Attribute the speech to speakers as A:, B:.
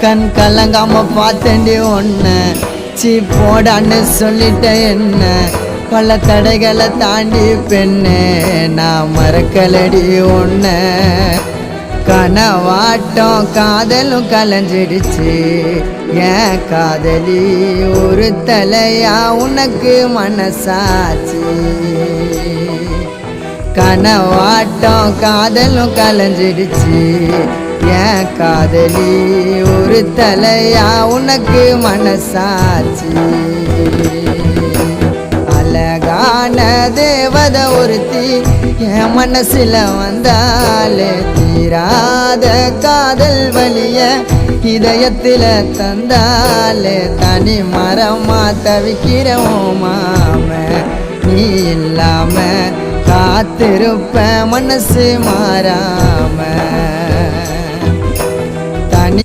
A: கண் கலங்காம பார்த்தேண்டி ஒன்ன சீ போடான்னு சொல்லிட்ட என்ன பல தடைகளை தாண்டி பெண்ணே நான் மறக்கலடி ஒன்ன கனவாட்டம் காதலும் கலைஞ்சிடுச்சு ஏன் காதலி ஒரு தலையா உனக்கு மனசாச்சு கனவாட்டம் காதலும் கலைஞ்சிடுச்சு ஏன் காதலி ஒரு தலையா உனக்கு மனசாச்சு அழகான தேவத ஒருத்தி என் மனசுல வந்தாலே தீராத காதல் வலிய இதயத்துல தந்தாலே தனி மரமா தவிக்கிறோம் மாம நீ இல்லாம காத்திருப்ப மனசு மாறாம